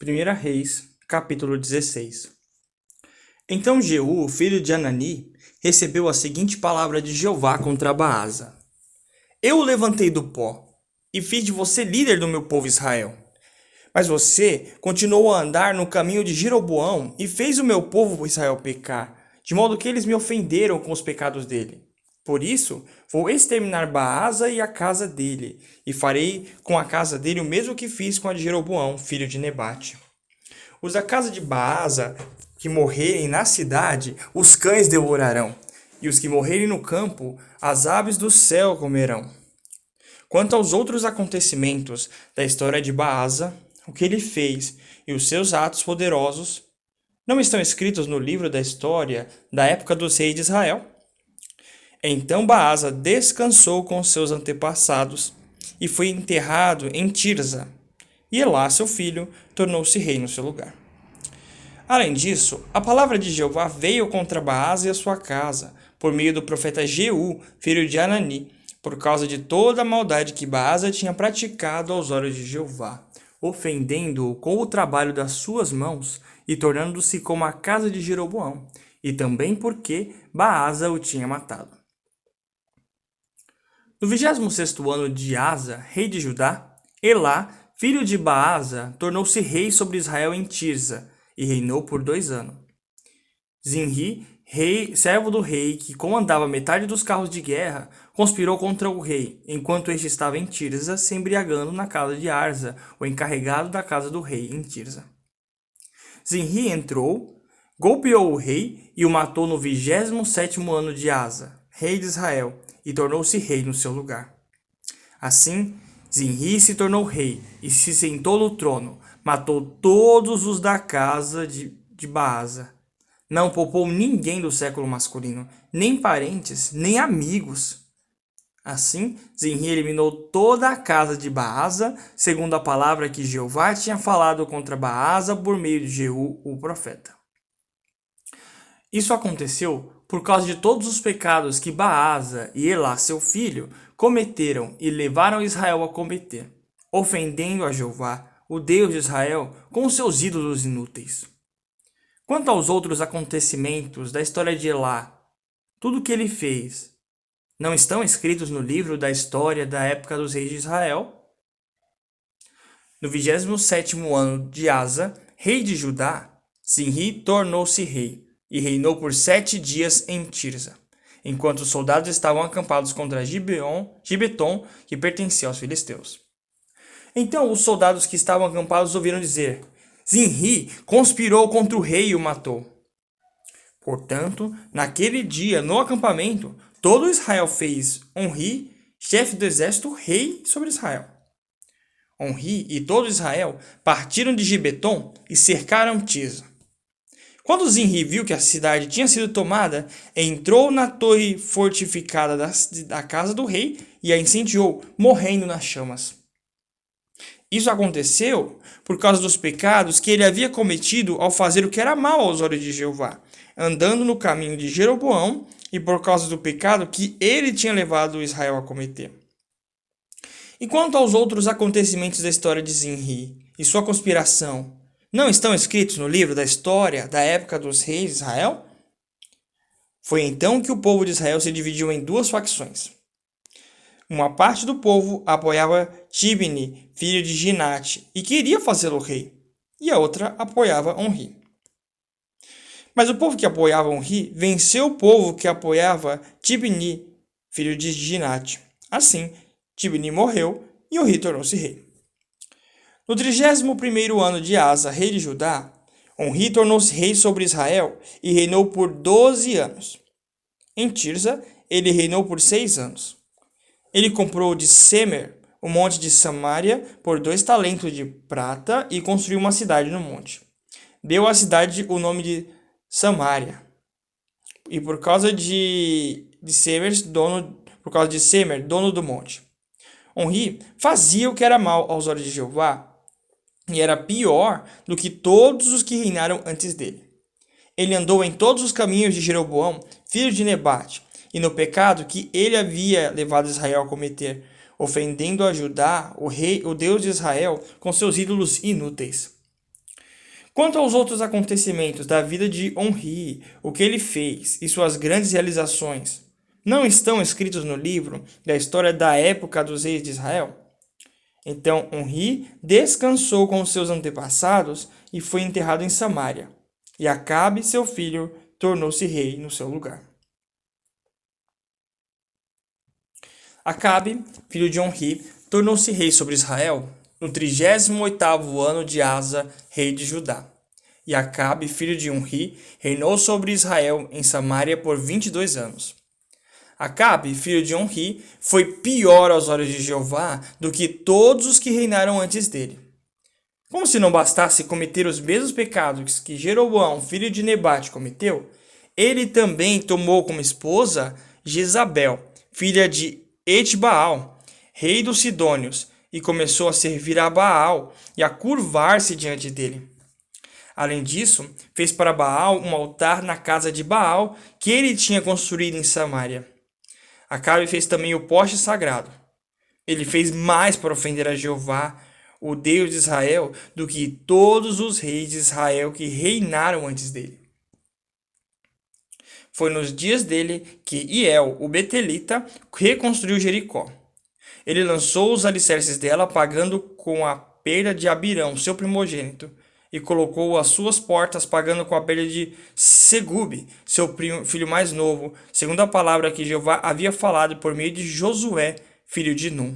1 Reis, capítulo 16. Então Jeú, filho de Anani, recebeu a seguinte palavra de Jeová contra Baasa: Eu o levantei do pó, e fiz de você líder do meu povo Israel. Mas você continuou a andar no caminho de Jeroboão e fez o meu povo Israel pecar, de modo que eles me ofenderam com os pecados dele. Por isso, vou exterminar Baasa e a casa dele, e farei com a casa dele o mesmo que fiz com a de Jeroboão, filho de Nebate. Os da casa de Baasa que morrerem na cidade, os cães devorarão, e os que morrerem no campo, as aves do céu comerão. Quanto aos outros acontecimentos da história de Baasa, o que ele fez e os seus atos poderosos, não estão escritos no livro da história da época dos reis de Israel? Então Baasa descansou com seus antepassados e foi enterrado em Tirza, e Elá, seu filho, tornou-se rei no seu lugar. Além disso, a palavra de Jeová veio contra Baasa e a sua casa, por meio do profeta Jeú, filho de Anani, por causa de toda a maldade que Baasa tinha praticado aos olhos de Jeová, ofendendo-o com o trabalho das suas mãos e tornando-se como a casa de Jeroboão, e também porque Baasa o tinha matado. No 26º ano de Asa, rei de Judá, Elá, filho de Baasa, tornou-se rei sobre Israel em Tirza, e reinou por 2 anos. Zinri, servo do rei, que comandava metade dos carros de guerra, conspirou contra o rei, enquanto este estava em Tirza, se embriagando na casa de Arza, o encarregado da casa do rei em Tirza. Zinri entrou, golpeou o rei e o matou no 27º ano de Asa, rei de Israel, e tornou-se rei no seu lugar. Assim, Zinri se tornou rei e se sentou no trono, matou todos os da casa de Baasa. Não poupou ninguém do século masculino, nem parentes, nem amigos. Assim, Zinri eliminou toda a casa de Baasa, segundo a palavra que Jeová tinha falado contra Baasa por meio de Jeú, o profeta. Isso aconteceu por causa de todos os pecados que Baasa e Elá, seu filho, cometeram e levaram Israel a cometer, ofendendo a Jeová, o Deus de Israel, com seus ídolos inúteis. Quanto aos outros acontecimentos da história de Elá, tudo o que ele fez, não estão escritos no livro da história da época dos reis de Israel? No 27º ano de Asa, rei de Judá, Zinri tornou-se rei e reinou por 7 dias em Tirza, enquanto os soldados estavam acampados contra Gibeton, que pertencia aos filisteus. Então os soldados que estavam acampados ouviram dizer: Zinri conspirou contra o rei e o matou. Portanto, naquele dia, no acampamento, todo Israel fez Onri, chefe do exército, rei sobre Israel. Onri e todo Israel partiram de Gibeton e cercaram Tirza. Quando Zinri viu que a cidade tinha sido tomada, entrou na torre fortificada da casa do rei e a incendiou, morrendo nas chamas. Isso aconteceu por causa dos pecados que ele havia cometido ao fazer o que era mal aos olhos de Jeová, andando no caminho de Jeroboão, e por causa do pecado que ele tinha levado Israel a cometer. E quanto aos outros acontecimentos da história de Zinri e sua conspiração, não estão escritos no livro da história da época dos reis de Israel? Foi então que o povo de Israel se dividiu em 2 facções. Uma parte do povo apoiava Tibni, filho de Ginate, e queria fazê-lo rei, e a outra apoiava Onri. Mas o povo que apoiava Onri venceu o povo que apoiava Tibni, filho de Ginate. Assim, Tibni morreu e Onri tornou-se rei. No 31º ano de Asa, rei de Judá, Onri tornou-se rei sobre Israel e reinou por 12 anos. Em Tirza, ele reinou por 6 anos. Ele comprou de Semer o monte de Samaria por 2 talentos de prata e construiu uma cidade no monte. Deu à cidade o nome de Samaria. E por causa de Semer, dono do monte. Onri fazia o que era mal aos olhos de Jeová, e era pior do que todos os que reinaram antes dele. Ele andou em todos os caminhos de Jeroboão, filho de Nebate, e no pecado que ele havia levado Israel a cometer, ofendendo a Judá, o Deus de Israel, com seus ídolos inúteis. Quanto aos outros acontecimentos da vida de Onri, o que ele fez e suas grandes realizações, não estão escritos no livro da história da época dos reis de Israel? Então Onri descansou com seus antepassados e foi enterrado em Samaria. E Acabe, seu filho, tornou-se rei no seu lugar. Acabe, filho de Onri, tornou-se rei sobre Israel no 38º ano de Asa, rei de Judá. E Acabe, filho de Onri, reinou sobre Israel em Samaria por 22 anos. Acabe, filho de Onri, foi pior aos olhos de Jeová do que todos os que reinaram antes dele. Como se não bastasse cometer os mesmos pecados que Jeroboão, filho de Nebate, cometeu, ele também tomou como esposa Jezabel, filha de Etbaal, rei dos Sidônios, e começou a servir a Baal e a curvar-se diante dele. Além disso, fez para Baal um altar na casa de Baal que ele tinha construído em Samaria. Acabe fez também o poste sagrado. Ele fez mais para ofender a Jeová, o Deus de Israel, do que todos os reis de Israel que reinaram antes dele. Foi nos dias dele que Iel, o Betelita, reconstruiu Jericó. Ele lançou os alicerces dela, pagando com a perda de Abirão, seu primogênito, e colocou as suas portas, pagando com a perda de Segube, seu filho mais novo, segundo a palavra que Jeová havia falado por meio de Josué, filho de Num.